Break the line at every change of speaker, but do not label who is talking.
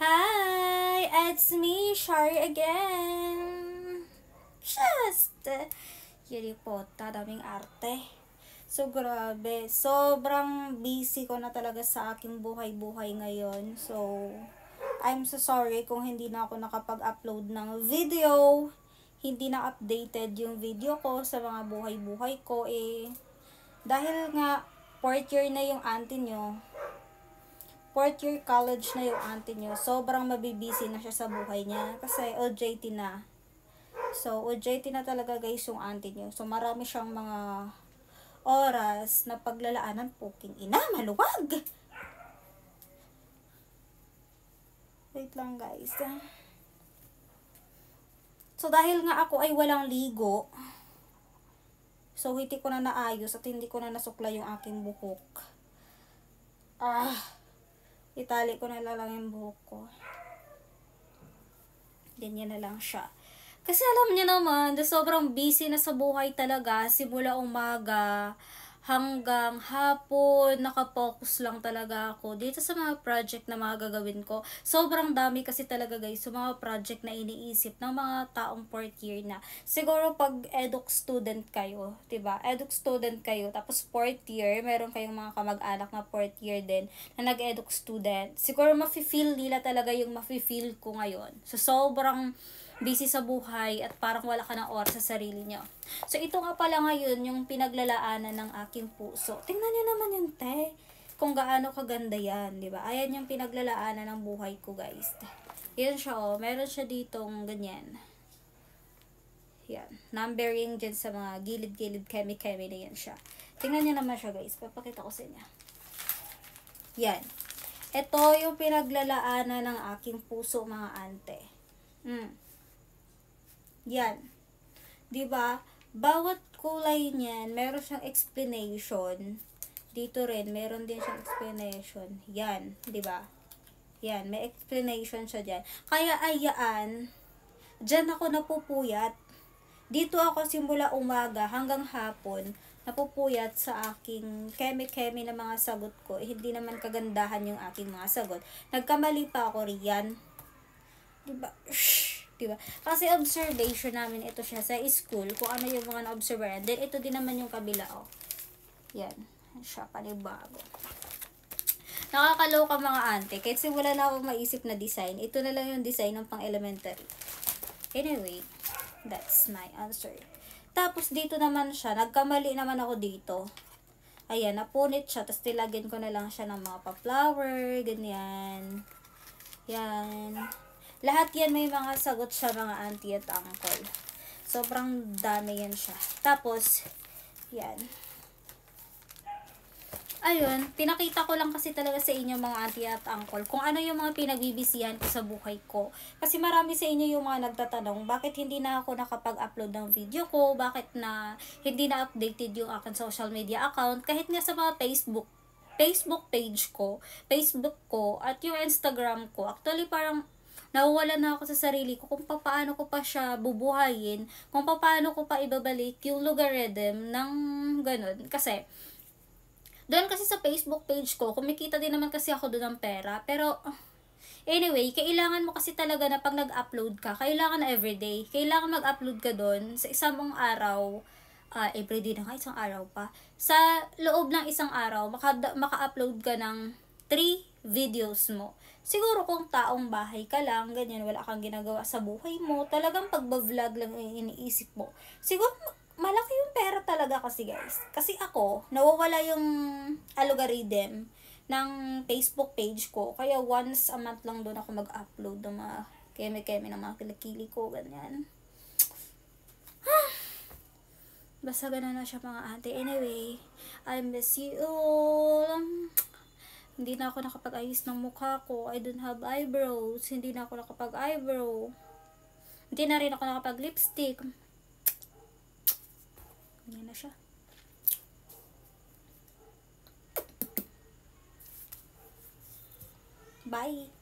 Hi! It's me, Shari again. Just, yun po, daming arte. So, grabe. Sobrang busy ko na talaga sa aking buhay-buhay ngayon. So, I'm so sorry kung hindi na ako nakapag-upload ng video. Hindi na updated yung video ko sa mga buhay-buhay ko. Dahil nga, 4th year na yung auntie nyo. 4th year college na yung auntie nyo, sobrang mabibisi na siya sa buhay niya. Kasi OJT na. So, OJT na talaga guys yung auntie nyo. So, marami siyang mga oras na paglalaanan. Puking ina, maluwag! Wait lang guys. So, dahil nga ako ay walang ligo, so hindi ko na naayos at hindi ko na nasukla yung aking buhok. Itali ko na lang yung buhok ko. Ganyan na lang siya. Kasi alam niyo naman, sobrang busy na sa buhay talaga. Simula umaga hanggang hapon, nakapokus lang talaga ako dito sa mga project na mga gagawin ko. Sobrang dami kasi talaga guys, sa mga project na iniisip ng mga taong 4th year na. Siguro pag eduk student kayo, 'di ba? Eduk student kayo, tapos 4th year, meron kayong mga kamag-anak na 4th year din na nag-eduk student. Siguro mafe-feel nila talaga yung mafe-feel ko ngayon. So sobrang busy sa buhay at parang wala ka ng oras sa sarili nyo. So, ito nga pala ngayon yung pinaglalaanan ng aking puso. Tingnan nyo naman yung te. Kung gaano kaganda yan, di ba? Ayan yung pinaglalaanan ng buhay ko, guys. Yan siya, oh. Meron siya ditong ganyan. Yan. Numbering dyan sa mga gilid-gilid, kemi-kemi na yan siya. Tingnan nyo naman siya, guys. Papakita ko sa inyo. Yan. Ito yung pinaglalaanan ng aking puso, mga ante. Yan. 'Di ba? Bawat kulay niyan, meron siyang explanation. Dito rin, meron din siyang explanation. Yan, 'di ba? Yan, may explanation siya diyan. Kaya ayaan, diyan ako napupuyat. Dito ako simula umaga hanggang hapon, napupuyat sa aking keme-keme na mga sagot ko. Hindi naman kagandahan yung aking mga sagot. Nagkamali pa ako riyan. 'Di ba? Diba? Kasi observation namin ito siya sa school, kung ano yung mga na-observe. Then, ito din naman yung kabila, oh. Yan. Siya, panibago. Nakakaloka mga ante. Kahit simula na ako maisip na design, ito na lang yung design ng pang-elementary. Anyway, that's my answer. Tapos, dito naman siya. Nagkamali naman ako dito. Ayan, napunit siya. Tapos, tilagyan ko na lang siya ng mga pa-flower, ganyan. Yan. Lahat yan may mga sagot siya, mga auntie at uncle. Sobrang dami yan siya. Tapos, yan. Ayun, pinakita ko lang kasi talaga sa inyo mga auntie at uncle kung ano yung mga pinagbibisihan ko sa buhay ko. Kasi marami sa inyo yung mga nagtatanong, bakit hindi na ako nakapag-upload ng video ko? Bakit na hindi na updated yung aking social media account? Kahit nga sa mga Facebook page ko, Facebook ko, at yung Instagram ko. Actually, parang nawawala na ako sa sarili ko kung paano ko pa siya bubuhayin, kung paano ko pa ibabalik yung logarithm ng ganun. Kasi, doon kasi sa Facebook page ko, kumikita din naman kasi ako doon ng pera. Pero, anyway, kailangan mo kasi talaga na pag nag-upload ka, kailangan everyday. Kailangan mag-upload ka doon sa isang araw, everyday na nga, isang araw pa. Sa loob ng isang araw, maka-upload ka ng 3 videos mo. Siguro kung taong bahay ka lang, ganyan, wala kang ginagawa sa buhay mo, talagang pagba-vlog lang iniisip mo. Siguro, malaki yung pera talaga kasi guys. Kasi ako, nawawala yung algorithm ng Facebook page ko. Kaya once a month lang doon ako mag-upload ng mga keme-keme ng mga kilikili ko, ganyan. Basta ganun na siya mga ate. Anyway, I miss you all. Hindi na ako nakapag-ayos ng mukha ko. I don't have eyebrows. Hindi na ako nakapag-eyebrow. Hindi na rin ako nakapag-lipstick. Ganyan na siya. Bye!